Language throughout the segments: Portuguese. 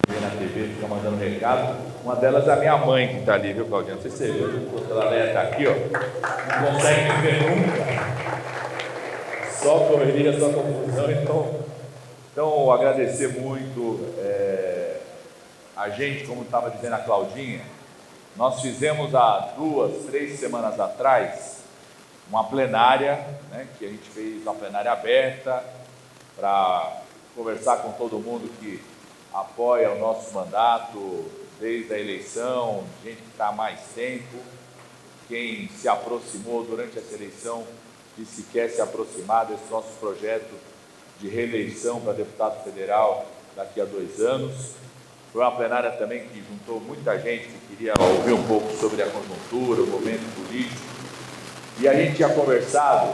vê na TV, fica mandando recado. Uma delas é a minha mãe que está ali, viu, Claudinha? Não sei se você viu, a Leia está aqui, ó. Não consegue me ver nunca. Só correria, só confusão. Então agradecer muito a gente, como estava dizendo a Claudinha. Nós fizemos há 2, 3 semanas atrás uma plenária, né, que a gente fez uma plenária aberta para conversar com todo mundo que apoia o nosso mandato desde a eleição, gente que está há mais tempo, quem se aproximou durante essa eleição e se quer se aproximar desse nosso projeto de reeleição para deputado federal daqui a 2 anos. Foi uma plenária também que juntou muita gente que queria ouvir um pouco sobre a conjuntura, o momento político. E a gente tinha conversado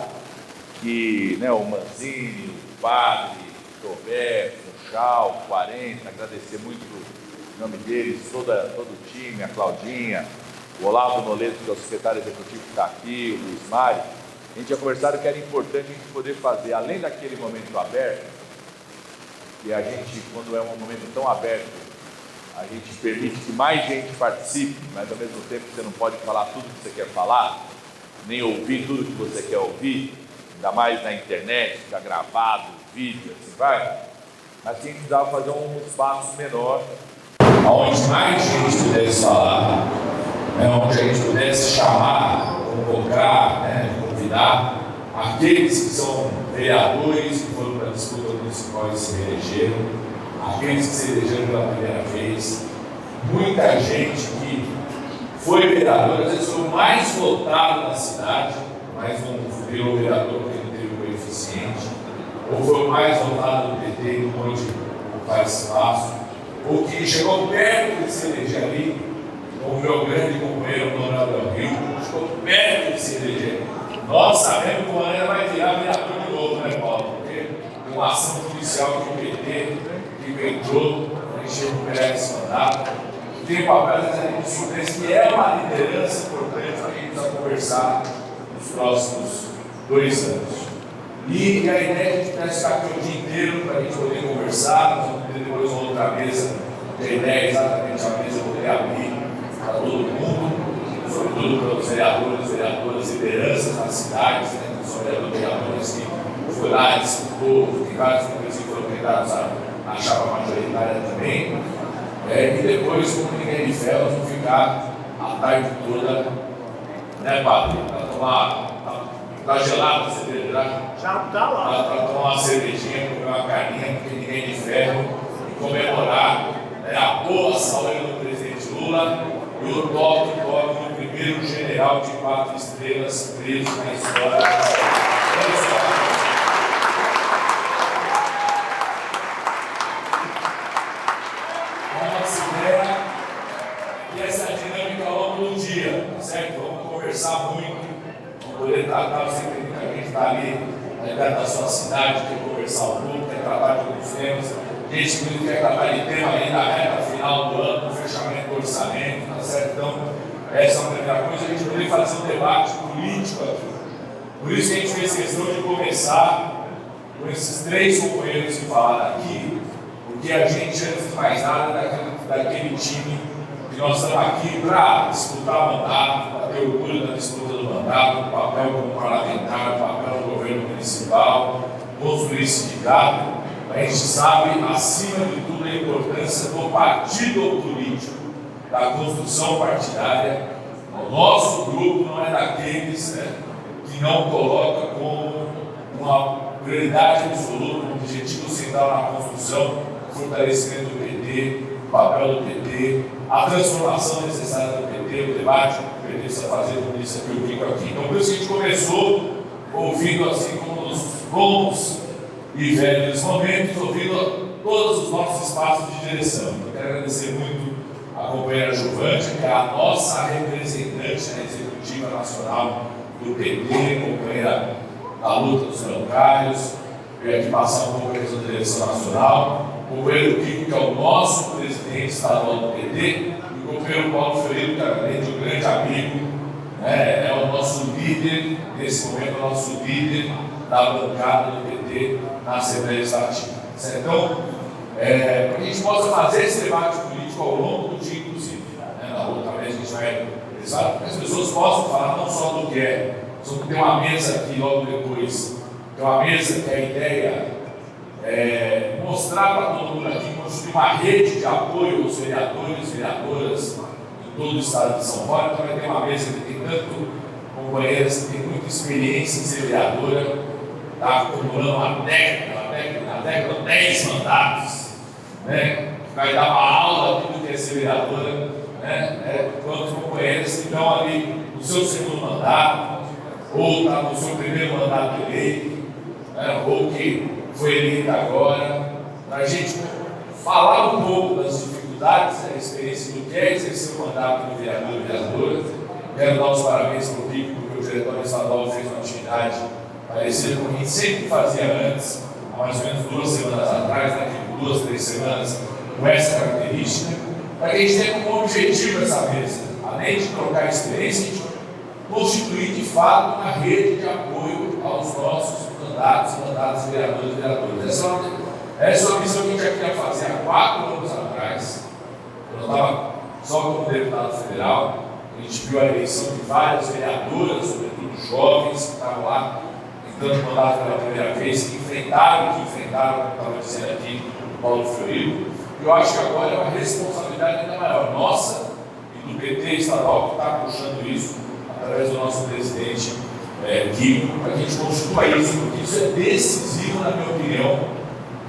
que o Manzini, o Padre, o Roberto, o Chau, o 40, agradecer muito em nome deles, todo o time, a Claudinha, o Olavo Noleto, que é o secretário executivo que está aqui, o Luiz Mário. A gente tinha conversado que era importante a gente poder fazer, além daquele momento aberto, e a gente, quando é um momento tão aberto, a gente permite que mais gente participe, mas ao mesmo tempo você não pode falar tudo que você quer falar, nem ouvir tudo que você quer ouvir, ainda mais na internet, fica gravado, vídeo, assim vai. Mas a gente precisava fazer um espaço menor, onde mais gente pudesse falar, onde a gente pudesse chamar, convocar, convidar aqueles que são vereadores que foram para a disputa municipal e se reelegeram, aqueles que se elegeram pela primeira vez, muita gente que foi vereador, às vezes foi o mais votado na cidade, mas não virou vereador porque não teve o coeficiente, ou foi o mais votado do PT e não pôde ocupar espaço, ou que chegou perto de se eleger ali, como o meu grande companheiro Ronaldo Del Rio, chegou perto de se eleger. Nós sabemos que o Mané vai virar vereador de novo, né, Paulo? Porque uma ação judicial que o PT inventou para encher o recuperar esse mandato. Tem papel de surpresa que é uma liderança importante para a gente vai conversar nos próximos 2 anos. E a ideia é a gente ficar aqui o dia inteiro para a gente poder conversar, nós vamos ter depois uma outra mesa, que a ideia é exatamente a mesa poder abrir para todo mundo, sobretudo para os vereadores, vereadoras, lideranças nas cidades, que são vereadores que foi lá, disputou, tem vários números que foram tentados a chapa majoritária também. E depois, como ninguém de ferro, vão ficar a tarde toda, né, Padre? Para tomar. Está gelado a cerveja? Já está lá. Para tomar uma cervejinha, comer uma carninha, porque ninguém de ferro, e comemorar a boa saúde do presidente Lula e o toque do primeiro general de 4 estrelas preso na história. Conversar muito, poder tratar, você que está ali perto da sua cidade, quer conversar um pouco, quer tratar de alguns temas, gente que quer tratar de tema aí na reta final do ano, no fechamento do orçamento, tá certo? Então, essa é uma primeira coisa, a gente poder fazer um debate político aqui. Por isso que a gente fez questão de começar com esses 3 companheiros que falaram aqui, porque a gente, antes de mais nada, daquele time que nós estamos aqui para disputar mandato, para ter orgulho da disputa do mandato, o papel como parlamentar, o papel do governo municipal, construir sindicato. A gente sabe, acima de tudo, a importância do partido político, da construção partidária. O nosso grupo não é daqueles que não coloca como uma prioridade absoluta, um objetivo central na construção, o fortalecimento do PT, o papel do PT, a transformação necessária do PT, o debate que o PT precisa fazer com isso que eu digo aqui. Então, por isso que a gente começou ouvindo assim como nos bons e velhos momentos, ouvindo todos os nossos espaços de direção. Eu quero agradecer muito a companheira Giovante, que é a nossa representante na executiva nacional do PT, companheira da luta dos bancários. Eu ia aqui passar um pouco da direção nacional. O companheiro Kiko, que é o nosso presidente estadual do PT, e o companheiro Paulo Ferreira, que além de um grande amigo, é o nosso líder, nesse momento, o nosso líder da bancada do PT na Assembleia Legislativa. Então, para que a gente possa fazer esse debate político ao longo do dia, inclusive. Na outra vez a gente vai pensar, que as pessoas possam falar não só do que é, sobre ter uma mesa aqui logo depois, tem uma mesa que a ideia é mostrar para todo mundo aqui, construir uma rede de apoio aos vereadores e vereadoras em todo o estado de São Paulo. Então vai ter uma mesa que tem tanto companheiras que têm muita experiência em ser vereadora, está acumulando uma década, 10 mandatos, né? Vai dar uma aula de tudo que é ser vereadora, né? Quantos companheiros que estão ali no seu segundo mandato, ou está no seu primeiro mandato eleito, né? Ou que foi eleita agora, para a gente falar um pouco das dificuldades, da experiência do que é exercer o mandato de vereador e vereadora. Quero dar os parabéns para o Rico, porque o diretório estadual fez uma atividade parecida com o que a gente sempre fazia antes, há mais ou menos 2 semanas atrás, daqui por 2, 3 semanas, com essa característica, para que a gente tenha como objetivo essa mesa, além de trocar experiência, a gente constituir de fato uma rede de apoio aos nossos mandatos de vereadores e vereadoras. Essa é uma missão que a gente já queria fazer há 4 anos atrás, quando eu estava só como deputado federal. A gente viu a eleição de várias vereadoras, sobretudo jovens, que estavam lá tentando mandato pela primeira vez, que enfrentaram, como estava dizendo aqui o Paulo Fiorito. E eu acho que agora é uma responsabilidade ainda maior nossa e do PT estadual, que está puxando isso através do nosso presidente Kiko, para que a gente constitua isso, porque isso é decisivo, na minha opinião,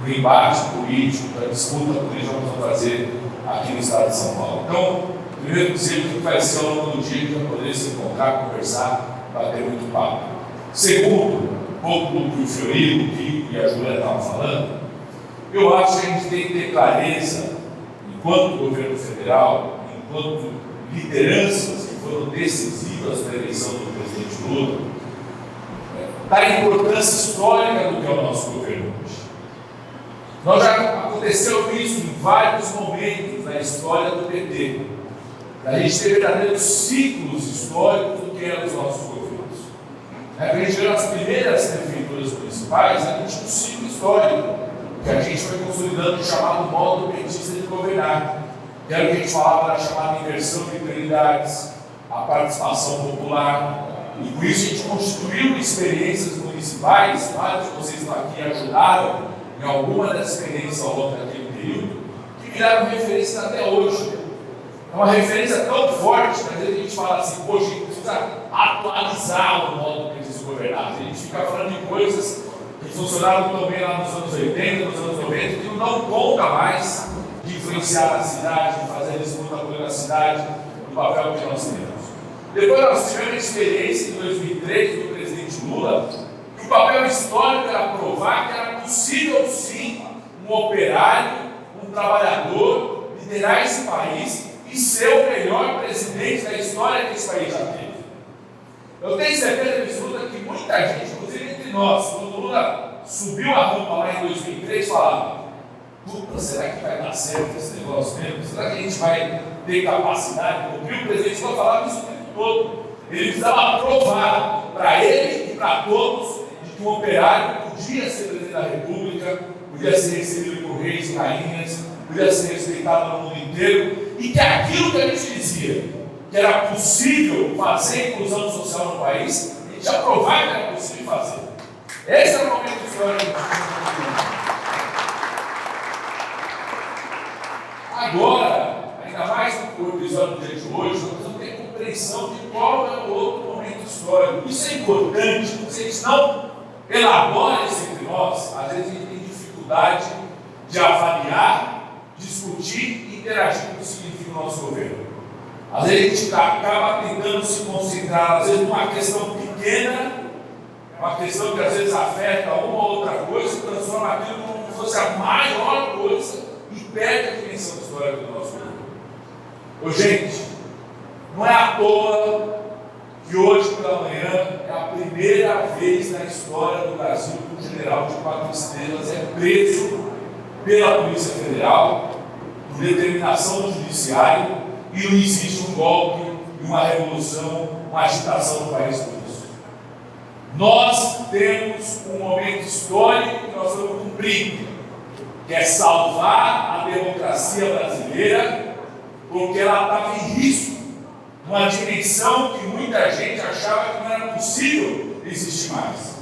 para o embate político, para a disputa política que nós vamos fazer aqui no estado de São Paulo. Então, primeiro, dizer o que vai ser ao longo do dia, que a gente vai poder se encontrar, conversar, bater muito papo. Segundo, um pouco do que o Fiorito, o Kiko e a Juliana estavam falando, eu acho que a gente tem que ter clareza, enquanto governo federal, enquanto lideranças que foram decisivas na eleição do presidente Lula, da importância histórica do que é o nosso governo hoje. Nós já aconteceu isso em vários momentos na história do PT. A gente teve verdadeiros ciclos históricos do que eram os nossos governos. A gente viu nas primeiras prefeituras municipais, a gente tinha um ciclo histórico, que a gente foi consolidando o chamado modo petista de governar. Que era o que a gente falava da chamada inversão de prioridades, a participação popular. E com isso a gente constituiu experiências municipais, vários de vocês aqui ajudaram em alguma dessas experiências ao longo daquele período, que viraram referência até hoje. É uma referência tão forte, que às vezes a gente fala assim, poxa, a gente precisa atualizar o modo que eles governaram. A gente fica falando de coisas que funcionaram também lá nos anos 80, nos anos 90, que não conta mais de influenciar a cidade, de fazer a disputa política na cidade, do papel que nós temos. Depois nós tivemos a experiência em 2003 do presidente Lula, que o papel histórico era provar que era possível sim um operário, um trabalhador, liderar esse país e ser o melhor presidente da história que esse país já teve. Eu tenho certeza absoluta que muita gente, inclusive entre nós, quando o Lula subiu a rampa lá em 2003, falava: puta, será que vai dar certo esse negócio mesmo? Será que a gente vai ter capacidade? Porque o presidente Lula falava isso o tempo todo. Ele precisava provar para ele e para todos de que um operário podia ser presidente da República, podia ser recebido por reis e rainhas, podia ser respeitado no mundo inteiro, e que aquilo que a gente dizia, que era possível fazer inclusão social no país, a gente ia provar que era possível fazer. Esse é o momento histórico. Agora, ainda mais no episódio do dia de hoje, nós vamos ter compreensão de qual é o outro momento histórico. Isso é importante, porque se a gente não elabora isso entre nós, às vezes a gente tem dificuldade de avaliar, discutir e interagir com o que significa o nosso governo. Às vezes a gente acaba tentando se concentrar, às vezes, numa questão pequena, uma questão que às vezes afeta uma ou outra coisa, e transforma aquilo como se fosse a maior coisa e perde a dimensão histórica do nosso governo. Ô, gente, não é à toa que hoje pela manhã é a primeira vez na história do Brasil que um general de 4 estrelas é preso pela Polícia Federal por determinação do Judiciário e não existe um golpe, uma revolução, uma agitação no país por isso. Nós temos um momento histórico que nós estamos cumprindo. que é salvar a democracia brasileira, porque ela estava em risco, numa dimensão que muita gente achava que não era possível existir mais.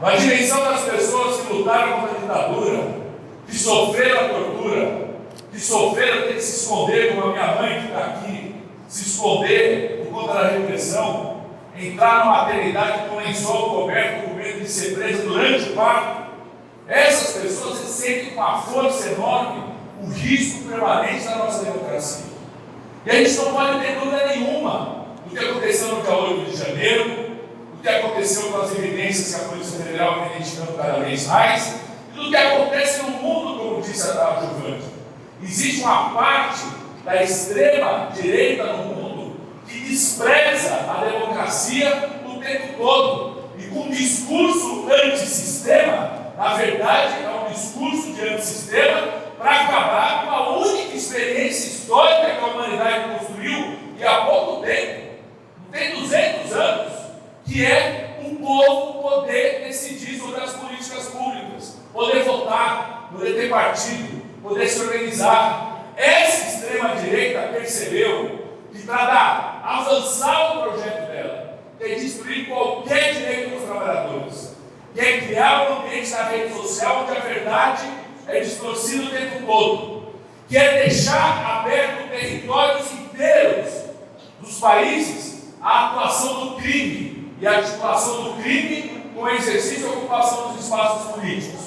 Uma dimensão das pessoas que lutaram contra a ditadura, que sofreram a tortura, que sofreram ter que se esconder, como a minha mãe que está aqui, se esconder por conta da repressão, entrar numa maternidade com lençol coberto, com medo de ser presa durante o parto. Essas pessoas sentem com uma força enorme o risco permanente da nossa democracia. E a gente não pode ter dúvida nenhuma do que aconteceu no dia 8 de janeiro, do que aconteceu com as evidências que a Polícia Federal vem identificando cada vez mais, e do que acontece no mundo, como disse a Tava Giovanni. Existe uma parte da extrema-direita no mundo que despreza a democracia o tempo todo, e com um discurso antissistema, na verdade é um discurso de antissistema, para acabar com a única experiência histórica que a humanidade construiu, e há pouco tempo, não tem 200 anos, que é o povo poder decidir sobre as políticas públicas, poder votar, poder ter partido, poder se organizar. Essa extrema-direita percebeu que para avançar o projeto dela, tem que destruir qualquer direito dos trabalhadores, quer criar um ambiente na rede social onde a verdade é distorcida o tempo todo, quer deixar aberto territórios inteiros dos países à atuação do crime e a articulação do crime com o exercício e ocupação dos espaços políticos,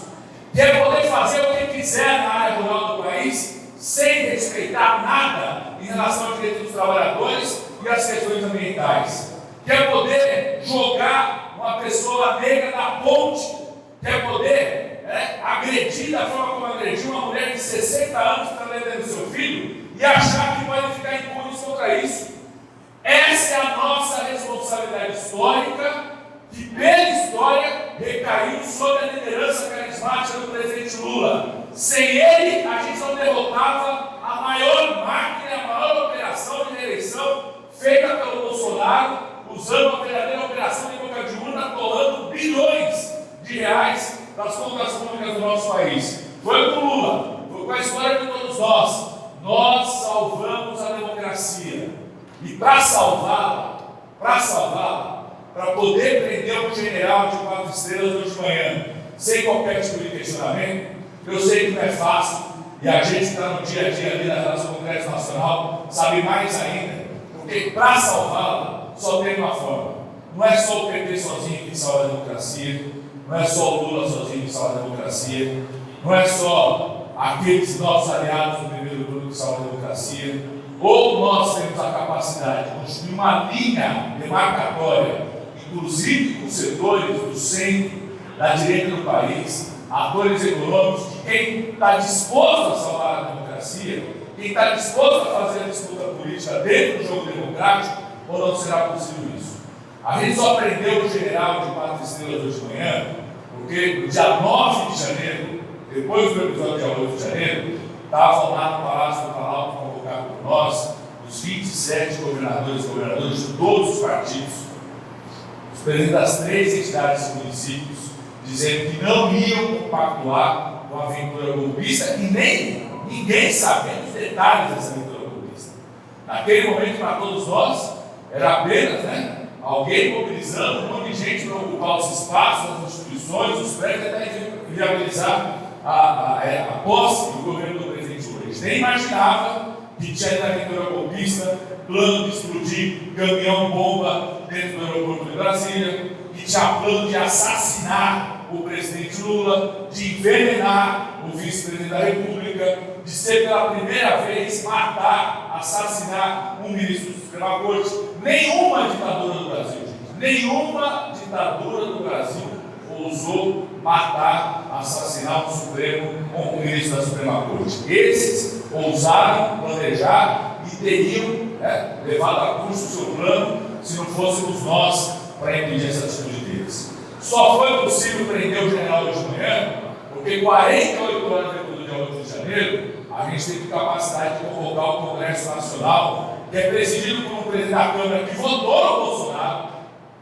quer poder fazer o que quiser na área rural do país sem respeitar nada em relação aos direitos dos trabalhadores e às questões ambientais, quer poder jogar uma pessoa negra na ponte, quer poder agredir da forma como agrediu uma mulher de 60 anos que está levando seu filho e achar que pode ficar impune contra isso. Essa é a nossa responsabilidade histórica, que pela história recaiu sobre a liderança carismática do presidente Lula. Sem ele, a gente não derrotava a maior máquina, a maior operação de reeleição feita pelo Bolsonaro, usando a verdadeira operação de boca de urna, colando bilhões de reais das contas públicas do nosso país. Foi com Lula, foi com a história de todos nós. Nós salvamos a democracia. E para salvá-la, para poder prender um general de 4 estrelas hoje de manhã, sem qualquer tipo de questionamento, eu sei que não é fácil, e a gente que está no dia a dia ali na relação com o Congresso Nacional sabe mais ainda, porque para salvá-la só tem uma forma. Não é só o PT sozinho que salva a democracia, não é só o Lula sozinho que salva a democracia, não é só aqueles nossos aliados do primeiro turno que salvam a democracia, ou nós temos a capacidade de construir uma linha demarcatória, inclusive com setores do centro, da direita do país, atores econômicos, de quem está disposto a salvar a democracia, quem está disposto a fazer a disputa política dentro do jogo democrático, ou não será possível isso. A gente só prendeu o general de 4 estrelas hoje de manhã, porque no dia 9 de janeiro, depois do episódio do dia 8 de janeiro, estavam lá no Palácio do Planalto convocados por nós, os 27 governadores e governadoras de todos os partidos, os presidentes das 3 entidades dos municípios, dizendo que não iam compactuar com a aventura golpista e nem ninguém sabendo os detalhes dessa aventura golpista. Naquele momento, para todos nós, era apenas alguém mobilizando um monte de gente para ocupar os espaços, as instituições, os prédios, até viabilizar a posse do governo do presidente Lula. Eles nem imaginavam que tinha na aventura golpista plano de explodir caminhão-bomba dentro do aeroporto de Brasília, que tinha plano de assassinar o presidente Lula, de envenenar o vice-presidente da República, de ser pela primeira vez matar, assassinar um ministro da Suprema Corte. Nenhuma ditadura do Brasil, gente, nenhuma ditadura do Brasil ousou matar, assassinar um Supremo ou um ministro da Suprema Corte. Esses ousaram planejar e teriam levado a curso o seu plano se não fôssemos nós para impedir essa atitude deles. Só foi possível prender o general hoje de manhã porque 48 horas depois do dia 8 de janeiro, a gente teve capacidade de convocar o Congresso Nacional, que é presidido por um presidente da Câmara que votou no Bolsonaro,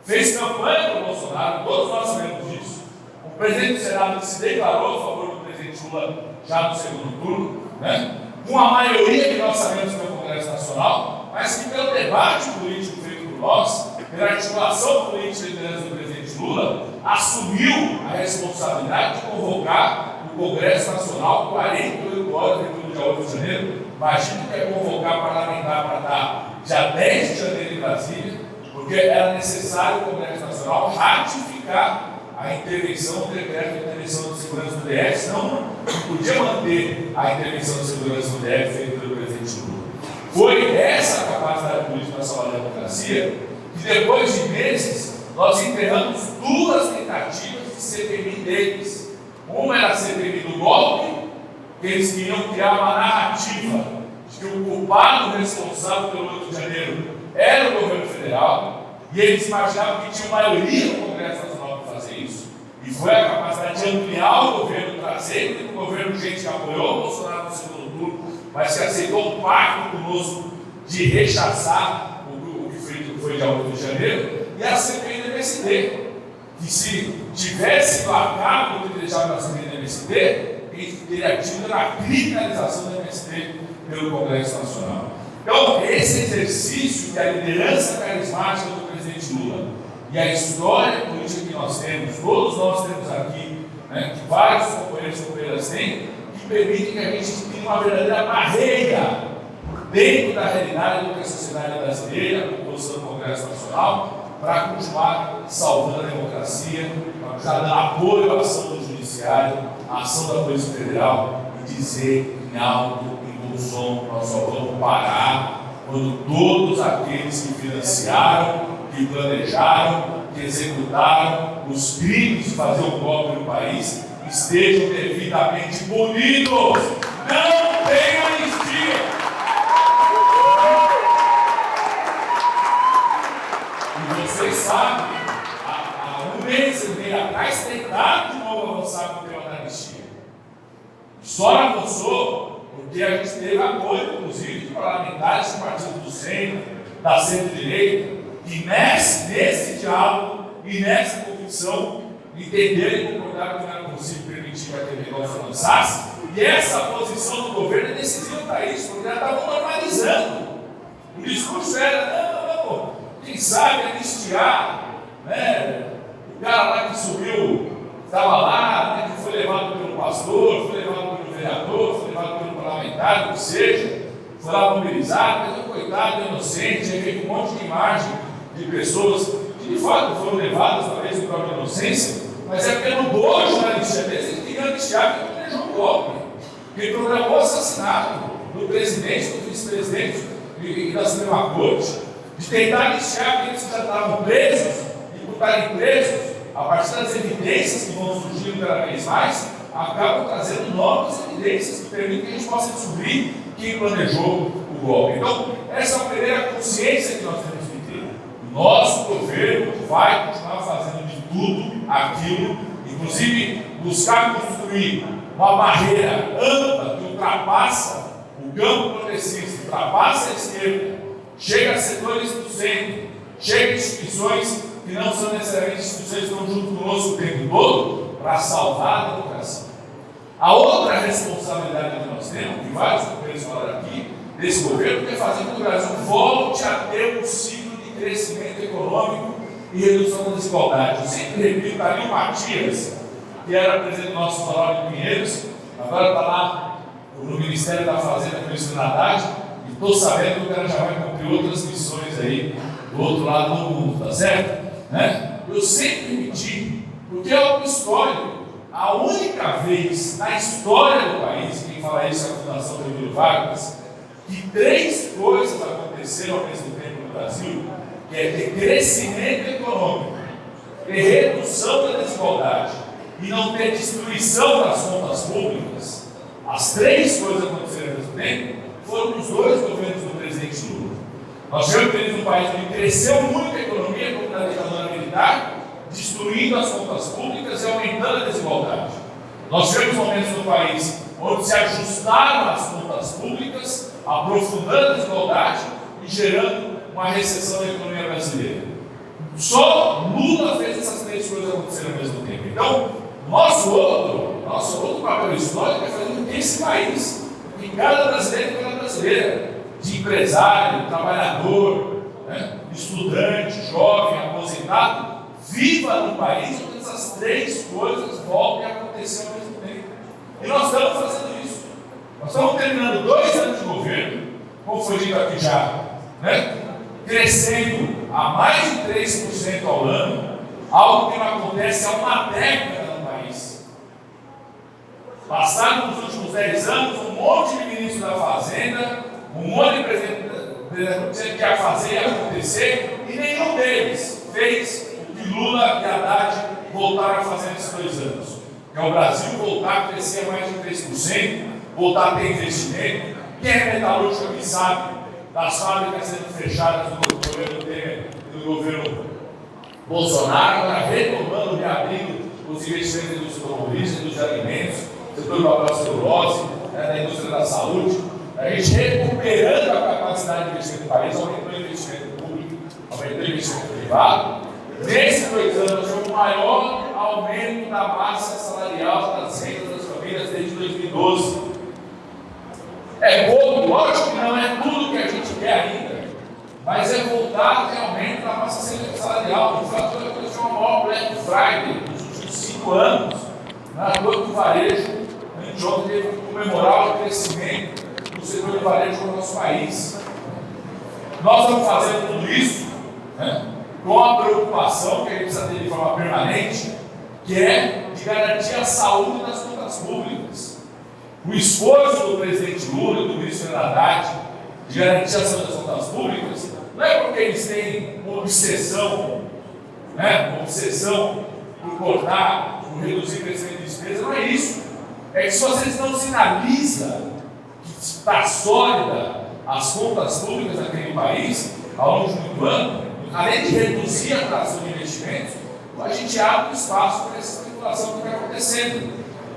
fez campanha para o Bolsonaro, todos nós sabemos disso. Um presidente do Senado que se declarou a favor do presidente Lula já no segundo turno, né? Com a maioria que nós sabemos pelo Congresso Nacional, mas que pelo debate político feito por nós, pela articulação política e liderança do presidente Lula, assumiu a responsabilidade de convocar o Congresso Nacional 48 horas depois do dia 8 de janeiro. Imagina que é convocar parlamentar para estar dia 10 de janeiro em Brasília, porque era necessário o Congresso Nacional ratificar a intervenção do decreto de intervenção de segurança do DF, senão não podia manter a intervenção de segurança do DF feita pelo presidente Lula. Foi essa a capacidade política para salvar a democracia que, depois de meses, nós enterramos duas tentativas de CPMI deles. Uma era a CPMI do golpe, que eles queriam criar uma narrativa de que o culpado responsável pelo 8 de janeiro era o governo federal, e eles imaginavam que tinha maioria no Congresso Nacional para fazer isso, e foi a capacidade de ampliar o governo, trazer o governo gente que apoiou o Bolsonaro no segundo turno, mas que aceitou um pacto conosco de rechaçar o que foi dia 8 de janeiro, e a CPI do MST, que se tivesse marcado o que deixava na CPI do MST, teria tido na criminalização do MST pelo Congresso Nacional. Então, esse exercício que a liderança carismática do presidente Lula e a história política que nós temos, todos nós temos aqui, né, que vários companheiros e companheiras têm, que permitem que a gente tenha uma verdadeira barreira dentro da realidade do que a sociedade brasileira, a composição do Congresso Nacional, para continuar salvando a democracia, para continuar dando apoio à ação do Judiciário, à ação da Polícia Federal, e dizer em alto e bom som: nós só vamos parar quando todos aqueles que financiaram, que planejaram, que executaram os crimes de fazer um golpe no país estejam devidamente punidos. Não tem anistia. E vocês sabem, há um mês e meio atrás, tentaram de novo avançar com o tema da anistia. Só avançou porque a gente teve apoio, inclusive, de parlamentares do Partido do Centro, da centro-direita, que nesse diálogo e nessa convicção entenderam e concordaram que não era possível permitir que aquele negócio avançasse. E essa posição do governo é decisiva para isso, porque já estavam normalizando. O discurso era: não, quem sabe anistiar, né? O cara lá que subiu, estava lá, né, que foi levado pelo pastor, foi levado pelo vereador, foi levado pelo parlamentar, o que seja, foi lá mobilizado, mas o coitado inocente, aí veio com um monte de imagem de pessoas que de fato foram levadas, talvez por própria inocência, mas é pelo bojo da anistia deles, eles queriam anistiar porque planejou um golpe, que programou o assassinato do presidente, do vice-presidente e da Suprema Corte, de tentar anistiar aqueles que já estavam presos e por estarem presos, a partir das evidências que vão surgindo cada vez mais, acabam trazendo novas evidências que permitem que a gente possa descobrir quem planejou o golpe. Então, essa é a primeira consciência que nós temos que ter. O nosso governo vai continuar fazendo de tudo aquilo, inclusive buscar construir uma barreira ampla que ultrapassa o campo progressista, ultrapassa a esquerda, chega a setores do centro, chega a instituições que não são necessariamente instituições que estão junto conosco o tempo todo, para salvar a democracia. A outra responsabilidade que nós temos, que vários companheiros falaram aqui, desse governo, é fazer com que o Brasil volte a ter um ciclo de crescimento econômico e redução da desigualdade. Eu sempre repito, está ali o Matias, que era presidente do nosso Fórum de Pinheiros, agora está lá no Ministério da Fazenda com isso na Haddad, e estou sabendo que o cara já vai cumprir outras missões aí do outro lado do mundo, tá certo? Né? Eu sempre repeti, porque é algo histórico. A única vez na história do país, quem fala isso é a Fundação Getúlio Vargas, que 3 coisas aconteceram ao mesmo tempo no Brasil, que é ter crescimento econômico, ter redução da desigualdade e não ter destruição das contas públicas. As 3 coisas aconteceram ao mesmo tempo foram nos 2 governos do presidente Lula. Nós tivemos um país que cresceu muito a economia, como na ditadura militar, destruindo as contas públicas e aumentando a desigualdade. Nós tivemos momentos no país onde se ajustaram as contas públicas, aprofundando a desigualdade e gerando uma recessão da economia brasileira. Só Lula fez essas 3 coisas acontecerem ao mesmo tempo. Então, nosso Nosso outro papel histórico é fazer com que esse país, que cada brasileiro e cada brasileira, de empresário, trabalhador, né, estudante, jovem, aposentado, viva num país onde essas três coisas voltem a acontecer ao mesmo tempo. E nós estamos fazendo isso. Nós estamos terminando 2 anos de governo, como foi dito aqui já, né, crescendo a mais de 3% ao ano, algo que não acontece há uma década no país. Passaram nos últimos 10 anos um monte de ministros da Fazenda, um monte de presidente dizendo que ia fazer e ia acontecer, e nenhum deles fez o que Lula e Haddad voltaram a fazer nesses 2 anos. Que é o Brasil voltar a crescer a mais de 3%, voltar a ter investimento. Quem é metalúrgico que sabe das fábricas sendo fechadas no governo Temer e no governo Bolsonaro, agora retomando, reabrindo os investimentos da indústria automobilística, da indústria de alimentos, setor do papel celulose, da indústria da saúde, a gente recuperando a capacidade de investimento do país, aumentou o investimento público, aumentou o investimento privado. Nesses 2 anos, foi o maior aumento da massa salarial das rendas das famílias desde 2012. É pouco, lógico que não é tudo que a gente quer ainda, mas é voltar realmente da massa salarial. De fato, foi o maior Black Friday nos últimos 5 anos, na dor do varejo. A gente ontem teve que comemorar o crescimento do setor do varejo no nosso país. Nós estamos fazendo tudo isso, né, com a preocupação que a gente precisa ter de forma permanente, que é de garantir a saúde das contas públicas. O esforço do presidente Lula e do ministro Haddad de garantir a saúde das contas públicas não é porque eles têm uma obsessão, né, uma obsessão por cortar, por reduzir o crescimento de despesa, não é isso. É que se vocês não sinalizam que está sólida as contas públicas daquele país ao longo de muito ano, além de reduzir a atração de investimentos, a gente abre espaço para essa especulação que está acontecendo,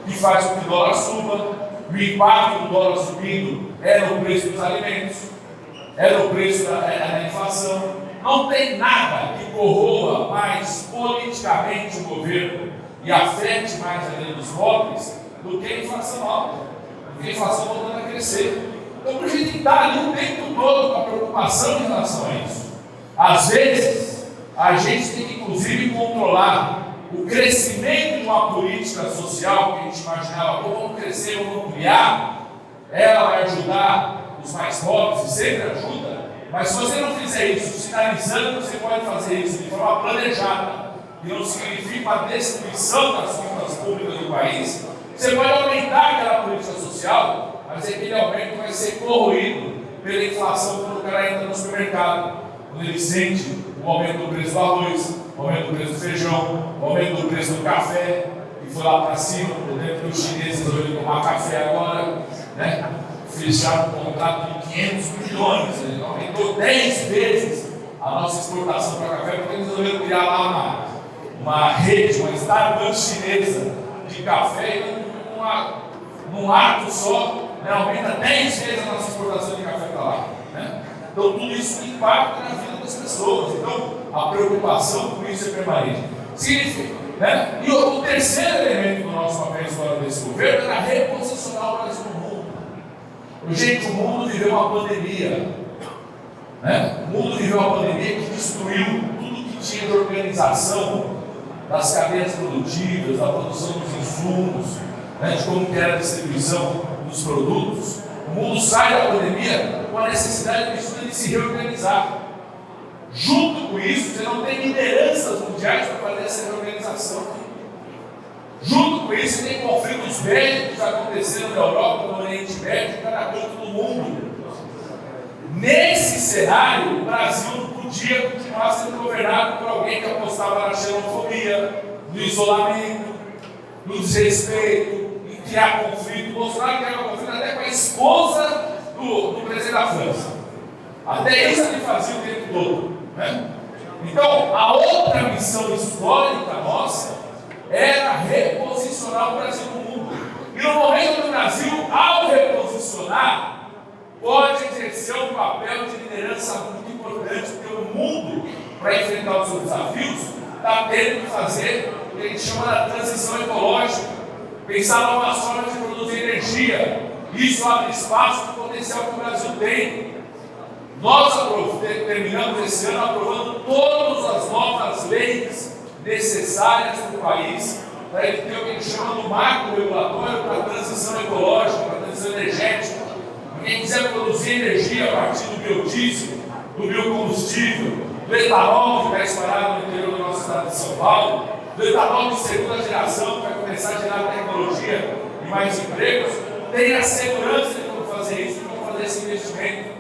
que faz com que o dólar suba. O impacto do dólar subindo é no preço dos alimentos, é no preço da inflação. Não tem nada que corroa mais politicamente o governo e afete mais a vida dos pobres do que a inflação alta, do que a inflação voltando a crescer. Então, a gente está ali o tempo todo com a preocupação em relação a isso. Às vezes, a gente tem que, inclusive, controlar o crescimento de uma política social que a gente imaginava, vamos crescer, vamos ampliar, ela vai ajudar os mais pobres, e sempre ajuda, mas se você não fizer isso, sinalizando que você pode fazer isso de forma planejada, que não significa a destruição das contas públicas do país, você pode aumentar aquela política social, mas aquele aumento vai ser corroído pela inflação quando o cara entra no supermercado, quando ele sente o aumento do preço do arroz, o aumento do preço do feijão, o aumento do preço do café, que foi lá para cima, por dentro que os chineses resolveram tomar café agora, né? Fecharam um contrato de 500 milhões, ele aumentou 10 vezes a nossa exportação para café, porque eles resolveram criar lá uma rede, uma startup chinesa de café, e num ato só, né, aumenta 10 vezes a nossa exportação de café para lá. Né? Então, tudo isso impacta na vida das pessoas. Então, a preocupação com isso é permanente. Significa, né? E o terceiro elemento do nosso papel histórico desse governo era reposicionar o Brasil no mundo. Gente, o mundo viveu uma pandemia. Né? O mundo viveu uma pandemia que destruiu tudo que tinha de organização das cadeias produtivas, da produção dos insumos, né? De como que era a distribuição dos produtos. O mundo sai da pandemia com a necessidade de se reorganizar. Junto com isso, você não tem lideranças mundiais para fazer essa reorganização. Junto com isso, você tem conflitos bélicos acontecendo na Europa, no Oriente Médio, em cada canto do mundo. Nesse cenário, o Brasil não podia continuar sendo governado por alguém que apostava na xenofobia, no isolamento, no desrespeito, em criar conflito. O Bolsonaro criava conflito até com a esposa do presidente da França. Até isso ele fazia o tempo todo. Né? Então, a outra missão histórica nossa era reposicionar o Brasil no mundo. E no momento do Brasil, ao reposicionar, pode exercer um papel de liderança muito importante, porque o mundo, para enfrentar os seus desafios, está tendo que fazer o que a gente chama da transição ecológica. pensar novas formas de produzir energia. Isso abre espaço para o potencial que o Brasil tem. Nós terminamos esse ano aprovando todas as novas leis necessárias para o país, para ele ter o que a gente chama de marco regulatório para a transição ecológica, para a transição energética. Quem quiser produzir energia a partir do biodiesel, do biocombustível, do etanol que está espalhado no interior do nosso estado de São Paulo, do etanol de segunda geração que vai começar a gerar tecnologia e mais empregos, tenha segurança de como fazer isso, de como fazer esse investimento,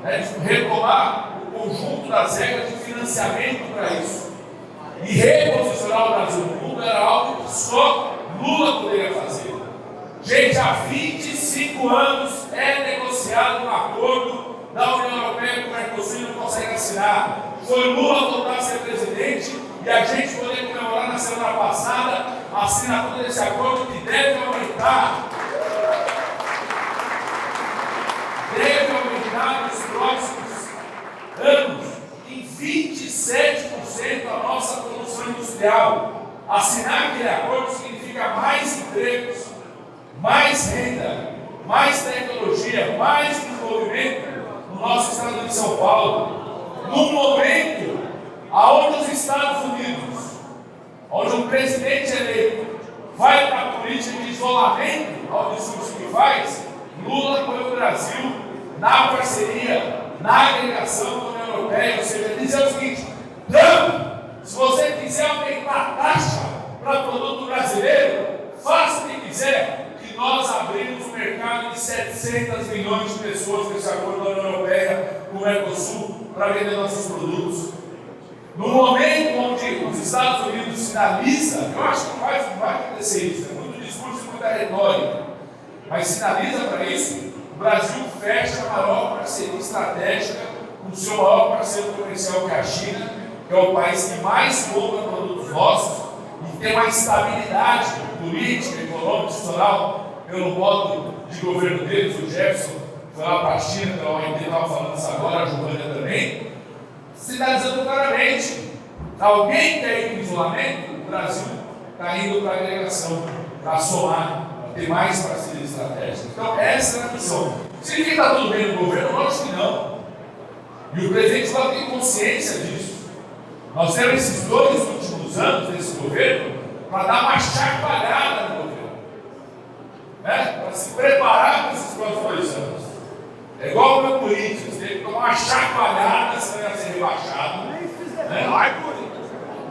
de retomar o conjunto das regras de financiamento para isso. E reposicionar o Brasil no mundo era algo que só Lula poderia fazer. Gente, há 25 anos é negociado um acordo da União Europeia com o Mercosul e não consegue assinar. Foi Lula voltar a ser presidente e a gente poder comemorar na semana passada a assinatura desse acordo que deve aumentar nos próximos anos em 27% a nossa produção industrial. Assinar aquele acordo significa mais empregos, mais renda, mais tecnologia, mais desenvolvimento no nosso estado de São Paulo. Num momento onde os Estados Unidos, onde um presidente eleito vai para a política de isolamento ao discurso que faz, Lula põe o Brasil na parceria, na agregação com a União Europeia, ou seja, dizer o seguinte: Trump, se você quiser aumentar a taxa para produto brasileiro, faça o que quiser, que nós abrimos um mercado de 700 milhões de pessoas com esse acordo da União Europeia com o Mercosul para vender nossos produtos. No momento onde os Estados Unidos sinaliza, eu acho que não vai acontecer isso, é muito discurso e muita retórica, mas sinaliza para isso, o Brasil fecha a maior parceria estratégica com o seu maior parceiro comercial, que é a China, que é o país que mais compra produtos nossos e tem uma estabilidade política, econômica, institucional, pelo modo de governo deles. O Jefferson foi lá para a China, pela OMT, estava falando isso agora, a Giovânia também, sinalizando claramente: alguém quer ir para o isolamento, o Brasil está indo para a agregação, para somar, ter mais parcerias estratégicas. Então, essa é a missão. Significa que está tudo bem no governo? Lógico que não. E o presidente Lula tem consciência disso. Nós temos esses 2 últimos anos desse governo para dar uma chacoalhada no governo, para se preparar para esses próximos 2 anos. É igual o meu Corinthians, teve que tomar uma chacoalhada se não ia ser rebaixado.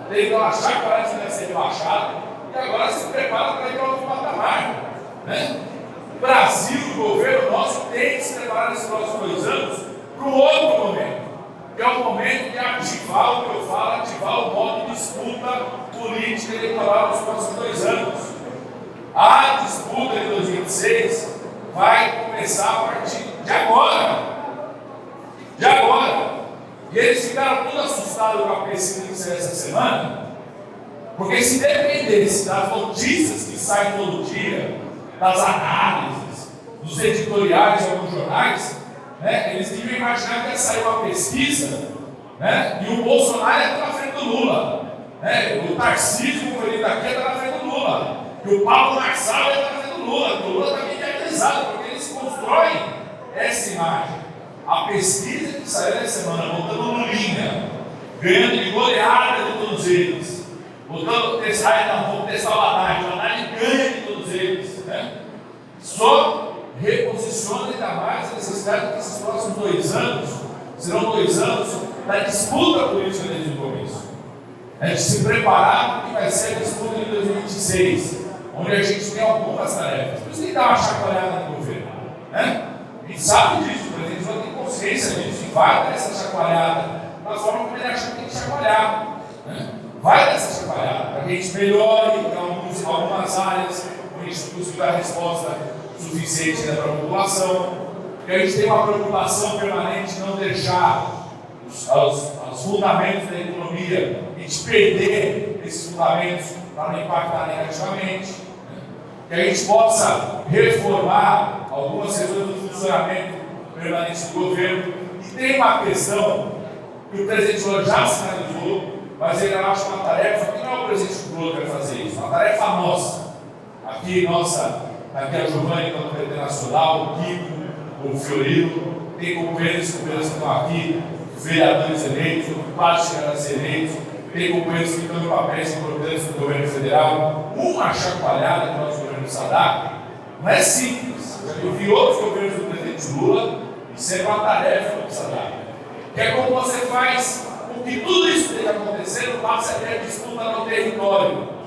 Teve que dar uma chacoalhada se não ia ser rebaixado. E agora se prepara para ir para outro patamar. O Brasil, o governo nosso, tem que se preparar nesses próximos 2 anos para um outro momento, que é o momento de ativar o que eu falo, ativar o modo de disputa política eleitoral nos próximos 2 anos. A disputa de 2026 vai começar a partir de agora. E eles ficaram todos assustados com a pesquisa que saiu essa semana, porque se dependesse das notícias que saem todo dia, das análises, dos editoriais de alguns jornais, eles deviam imaginar que ia sair uma pesquisa, e o Bolsonaro ia estar na frente do Lula, o Tarcísio, como ele daqui, ia estar na frente do Lula, e o Paulo Marçal ia estar na frente do Lula, porque o Lula está mediatizado, porque eles constroem essa imagem. A pesquisa que saiu essa semana, botando Lulinha, ganhando de goleada de todos eles, botando vamos testar o Haddad ganha de todos eles, só reposiciona ainda mais a necessidade que esses próximos 2 anos serão 2 anos da disputa política desde o começo. A gente se preparar para o que vai ser a disputa de 2026, onde a gente tem algumas tarefas. Por isso tem que dar uma chacoalhada no governo. A gente sabe disso, o presidente vai ter consciência disso e vai dar essa chacoalhada da forma como ele acha que tem que chacoalhar. Vai dar essa chacoalhada para que a gente melhore em algumas áreas, onde a gente consiga dar resposta suficiente para a população, que a gente tem uma preocupação permanente de não deixar os fundamentos da economia, a gente perder esses fundamentos para não impactar negativamente, que a gente possa reformar algumas questões do funcionamento permanente do governo. E tem uma questão que o presidente Lula já sinalizou, mas ele acha uma tarefa que não é o presidente Lula que vai fazer isso, é uma tarefa nossa. A Aqui a Giovanni, que é do PT Nacional, o Kiko, o Fiorino, tem companheiros que estão aqui, vereadores eleitos, quase chegaram a ser eleitos, tem companheiros que estão em papéis importantes do governo federal. Uma chacoalhada que o nosso governo precisa dar não é simples. Eu vi outros governos do presidente Lula, isso é uma tarefa que precisa dar. Que é como você faz com que tudo isso esteja acontecendo, passe a ter disputa no território.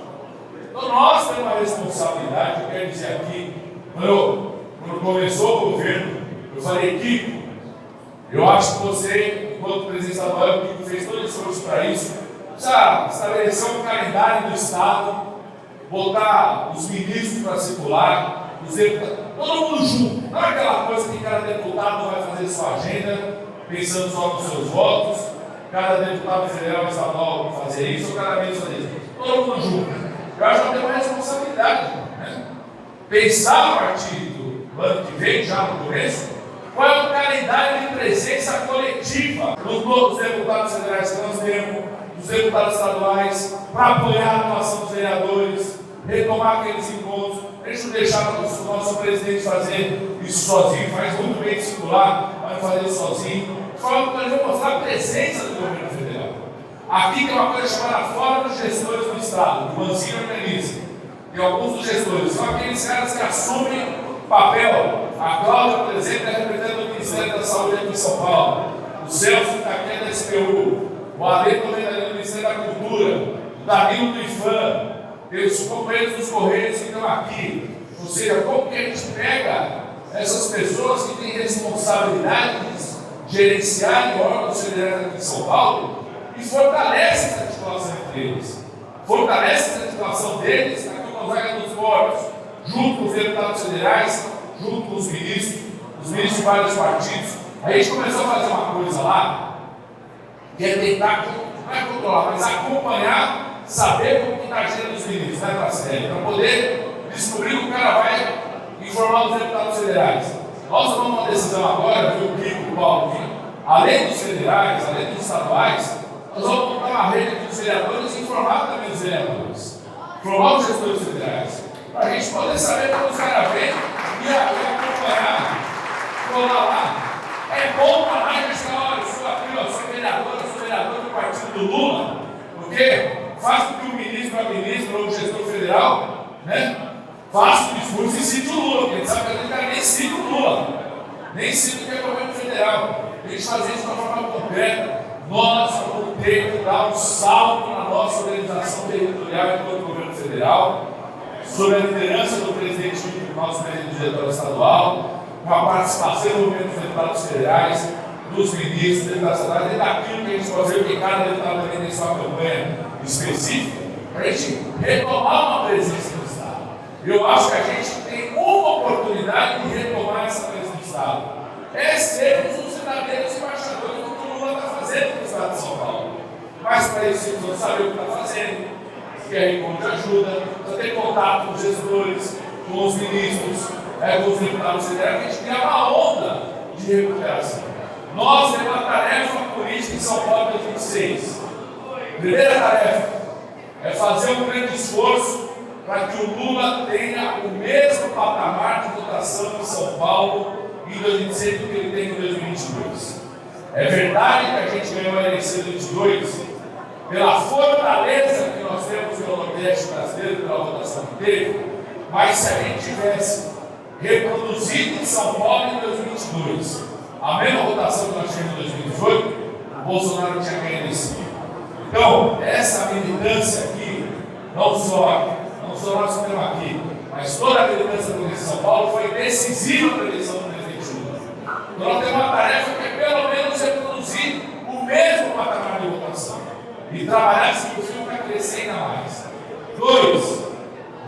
Então nós temos uma responsabilidade, eu quero dizer aqui, quando começou o governo, eu falei, Kiko, eu acho que você, enquanto presidente estadual, o Kiko fez todo esforço para isso, precisa estabelecer um calendário do Estado, botar os ministros para circular, os deputados, todo mundo junto. Não é aquela coisa que cada deputado vai fazer sua agenda, pensando só nos seus votos, cada deputado federal e estadual vai fazer isso, ou cada vez fazer isso. Todo mundo junto. Eu acho que tem uma responsabilidade, né? Pensar a partir do ano que vem, já no começo, qual é o calendário de presença coletiva dos deputados federais que nós temos, dos deputados estaduais, para apoiar a atuação dos vereadores, retomar aqueles encontros. Deixa eu deixar o nosso presidente fazer isso sozinho, faz muito bem circular, vai fazer isso sozinho. De forma que nós vamos mostrar a presença do governo federal. Aqui tem uma coisa chamada Fórum dos Gestores do Estado, que o Mancini organiza. E alguns dos gestores são aqueles caras que assumem papel. A Cláudia, por exemplo, é representante do Ministério da Saúde aqui em São Paulo. O Celso está aqui da SPU. O Ale também está do Ministério da Cultura. O Danilo do IFAM. Tem os companheiros dos Correios que estão aqui. Ou seja, como que a gente pega essas pessoas que têm responsabilidade de gerenciar órgãos federais aqui em São Paulo e fortalece essa articulação entre eles. Fortalece essa articulação deles aqui com a vaga dos portos, junto com os deputados federais, junto com os ministros de vários partidos. A gente começou a fazer uma coisa lá, que é tentar, não é controlar, mas acompanhar, saber como está agindo os ministros, né, Marcelo? Para poder descobrir que o cara vai informar os deputados federais. Nós tomamos uma decisão agora, viu, o Kiko, o Paulo, que além dos federais, além dos estaduais, nós vamos montar uma rede dos vereadores e informar também os vereadores, informar os gestores federais, para a gente poder saber como os caras vêm e acompanhar, colar lá. É bom para mais nessa hora, eu sou aqui, eu sou vereador do partido do Lula, porque faz com que o ministro, a ministra ou o gestor federal, né, faça o discurso e cite o Lula, porque a gente sabe que a gente nem cita o Lula, nem cita o que é o governo federal. A gente fazer isso de uma forma concreta. Nós vamos ter que dar um salto na nossa organização territorial enquanto governo federal, sob a liderança do presidente, do nosso presidente diretor estadual, com a participação do governo dos deputados federais, dos ministros, dos deputados estaduais, e daquilo que a gente pode fazer, porque cada deputado também tem sua campanha específica, para a gente retomar uma presença no Estado. Eu acho que a gente tem uma oportunidade de retomar essa presença no Estado. É sermos os verdadeiros embaixadores do que o Lula está fazendo no Estado de São Paulo. Mas para isso, nós sabemos o que está fazendo, que é encontro de ajuda, precisa ter contato com os gestores, com os ministros, com os deputados federais, que a gente cria uma onda de recuperação. Nós temos uma tarefa política em São Paulo em 2026. Primeira tarefa é fazer um grande esforço para que o Lula tenha o mesmo patamar de votação em São Paulo em 2026 do que ele tem em 2022. É verdade que a gente ganhou a eleição em 2022 pela fortaleza que nós temos pelo Nordeste brasileiro, pela votação que teve, mas se a gente tivesse reproduzido em São Paulo em 2022 a mesma votação que nós tivemos em 2018, o Bolsonaro tinha ganho esse. Então, essa militância aqui, não só nós que temos aqui, mas toda a militância do São Paulo foi decisiva para a eleição do presidente Lula. Então, nós temos uma tarefa que é pelo menos reproduzir o mesmo patamar de votação e trabalhar, se possível, para crescer ainda mais. 2,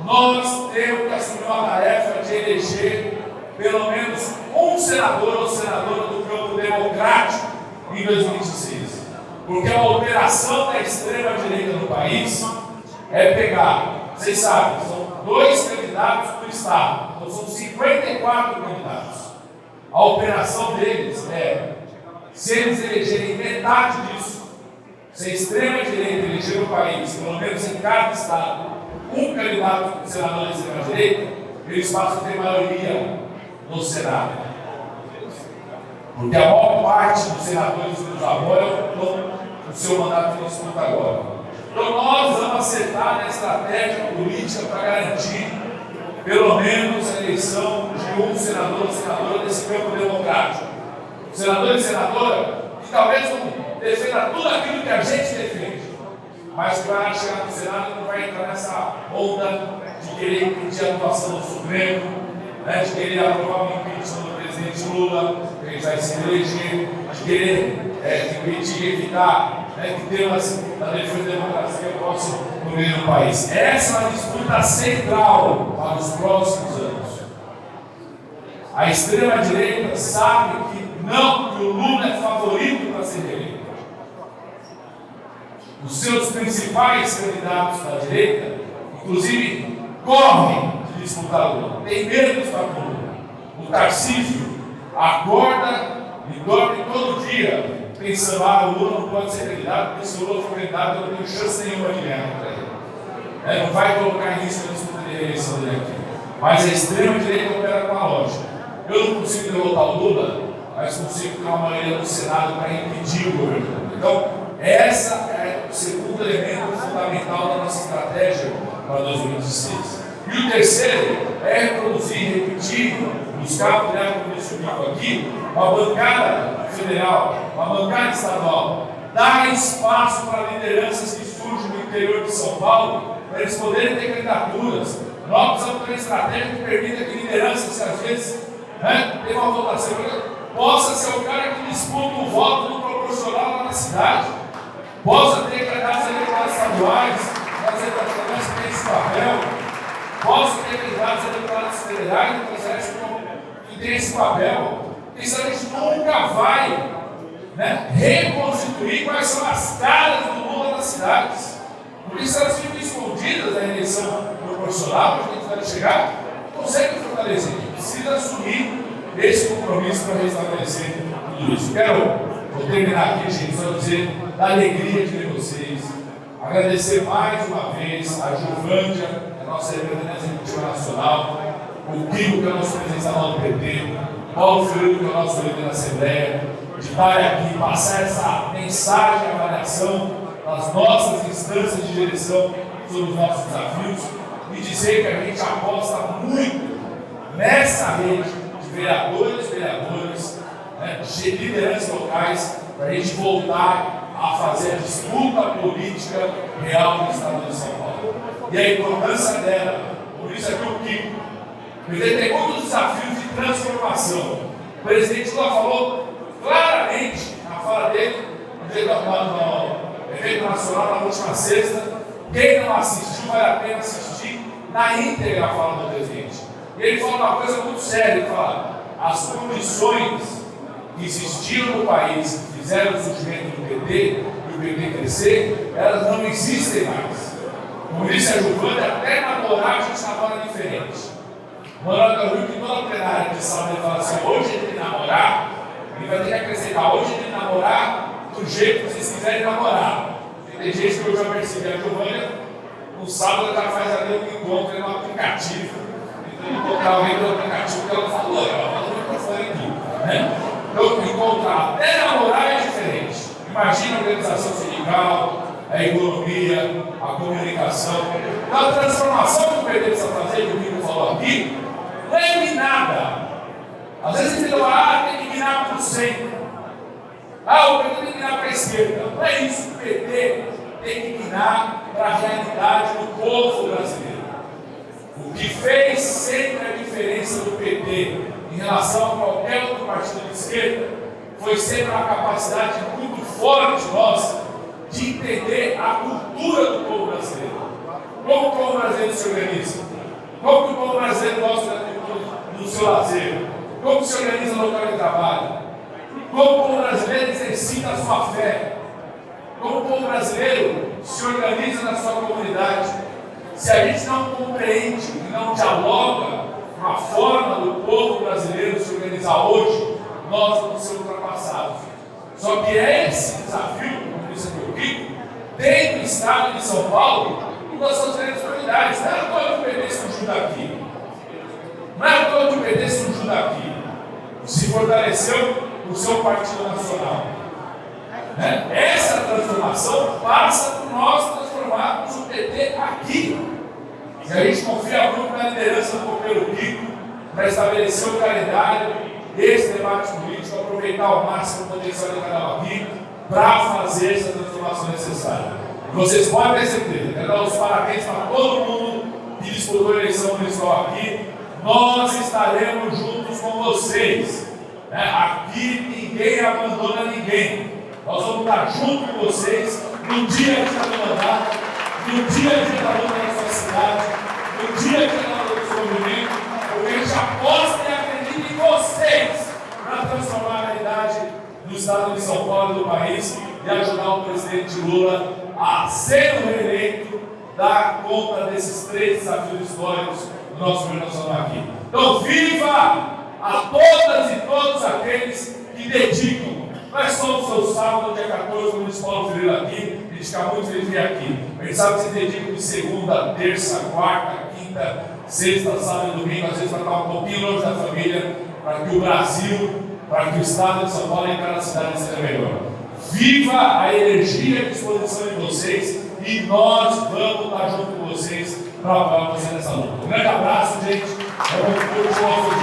nós temos que assumir uma tarefa de eleger pelo menos um senador ou senadora do campo democrático em 2026. Porque a operação da extrema-direita no país é pegar, vocês sabem, são 2 candidatos do Estado, então são 54 candidatos. A operação deles é, se eles elegerem metade disso, se a extrema-direita eleger o país, pelo menos em cada Estado, um candidato senador da extrema-direita, eles passam a ter maioria no Senado. Porque a maior parte dos senadores que nos apoiam estão no seu mandato de disputa agora. Então nós vamos acertar na estratégia política para garantir, pelo menos, a eleição de um senador ou senadora desse campo democrático. Senador e senadora que talvez não defenda tudo aquilo que a gente defende, mas que vai chegar no Senado e não vai entrar nessa onda de querer impedir a atuação do Supremo, né, de querer aprovar o impeachment do presidente Lula, que a gente vai se eleger, de querer impedir e evitar que temas da defesa da democracia possam dominar no país. Essa é uma disputa central para os próximos anos. A extrema-direita sabe que o Lula é favorito para ser reeleito. Os seus principais candidatos da direita, inclusive, correm de disputar Lula. Tem medo de disputar Lula. O Tarcísio acorda e dorme todo dia pensando: o Lula não pode ser candidato, porque se o Lula for candidato, eu não tenho chance nenhuma de ganhar para ele. Não vai colocar em risco a disputa de reeleição dele aqui. Mas a extrema-direita opera com a lógica. Eu não consigo derrotar o Lula, mas consigo ter uma maioria no Senado para impedir o governo. Então, essa é o segundo elemento fundamental da nossa estratégia para 2016. E o terceiro é reproduzir, repetir, buscar, como eu digo aqui, uma bancada federal, uma bancada estadual, dar espaço para lideranças que surgem no interior de São Paulo, para eles poderem ter candidaturas. Nós precisamos ter uma estratégia que permita que lideranças que às vezes tem uma votação, possa ser o cara que disputa o voto no proporcional lá na cidade, possa ter candidatos a deputados estaduais, fazer candidatos que têm esse papel, possa ter candidatos a deputados federais que têm esse papel. Porque senão a gente nunca vai reconstituir quais são as caras do Lula nas cidades. Porque se elas ficam escondidas na eleição proporcional, para a gente vai chegar, não consegue fortalecer. Precisa assumir esse compromisso para restabelecer tudo isso. Vou terminar aqui, gente, só dizer da alegria de ver vocês, agradecer mais uma vez a Giovândia, a nossa representante executiva nacional, o Kiko, que é o nosso presidente do PT, Paulo Felipe, que é o nosso líder na Assembleia, de estar aqui, passar essa mensagem de avaliação das nossas instâncias de direção sobre os nossos desafios e dizer que a gente aposta muito nessa rede de vereadores, de lideranças locais, para a gente voltar a fazer a disputa política real no estado de São Paulo. E a importância dela, por isso aqui o Kiko, porque tem muitos desafios de transformação. O presidente Lula falou claramente na fala dele, no evento nacional na última sexta. Quem não assistiu, vale a pena assistir na íntegra a fala do presidente. E ele fala uma coisa muito séria, ele fala: as condições que existiam no país, que fizeram o surgimento do PT e o PT crescer, elas não existem mais. Como disse a Giovânia, até namorar a gente namora diferente. Morando no Rio, que toda plenária de sábado ele fala assim: hoje ele tem namorar, ele vai ter que acrescentar, hoje ele tem namorar do jeito que vocês quiserem namorar. Tem gente que eu já percebi, a Giovânia, no sábado ela faz ali um encontro no aplicativo. Então, encontrar alguém no aplicativo que ela falou no microfone aqui. Então, encontrar até namorar é diferente. Imagina a organização sindical, a economia, a comunicação. Então, a transformação que o PT precisa fazer, que o Kiko falou aqui, não é guinada. Às vezes você fala: tem que guinar para o centro. O PT tem que guinar para a esquerda. Não é isso. O PT tem que guinar para a realidade do povo brasileiro. O que fez sempre a diferença do PT em relação a qualquer outro partido de esquerda foi sempre uma capacidade muito forte nossa de entender a cultura do povo brasileiro. Como o povo brasileiro se organiza? Como o povo brasileiro gosta do seu lazer? Como se organiza no local de trabalho? Como o povo brasileiro exercita a sua fé? Como o povo brasileiro se organiza na sua comunidade? Se a gente não compreende e não dialoga com a forma do povo brasileiro se organizar hoje, nós vamos ser ultrapassados. Só que é esse desafio, como disse aqui o Kiko, dentro do estado de São Paulo, e nós estamos querendo oportunidades. Não era todo o PT surgiu daqui. Não era todo o PT surgiu daqui. Se fortaleceu o seu partido nacional. Essa transformação passa por nós transformarmos o PT aqui. E a gente confia muito na liderança do Copeiro Pico para estabelecer o calendário desse debate político, aproveitar ao máximo o potencial de cada um aqui para fazer essa transformação necessária. Vocês podem ter certeza, quero dar os parabéns para todo mundo que disputou a eleição municipal aqui. Nós estaremos juntos com vocês. Aqui ninguém abandona ninguém. Nós vamos estar junto com vocês no dia a dia do mandato, no dia a dia da luta na sua cidade, no dia a dia da luta do seu movimento, porque a gente aposta e acredita em vocês para transformar a realidade do estado de São Paulo e do país e ajudar o presidente Lula a ser reeleito, dar conta desses 3 desafios históricos do nosso governo nacional aqui. Então, viva a todas e todos aqueles que dedicam. Nós somos seu sábado, dia 14, como disse Paulo Freire aqui, a gente fica muito feliz de vir aqui. A gente sabe que vocês dedicam de segunda, terça, quarta, quinta, sexta, sábado e domingo, às vezes para estar um pouquinho longe da família, para que o Brasil, para que o estado de São Paulo e cada cidade seja melhor. Viva a energia e a disposição de vocês e nós vamos estar junto com vocês para apoiar vocês nessa luta. Um grande abraço, gente. Vamos curtir o nosso dia.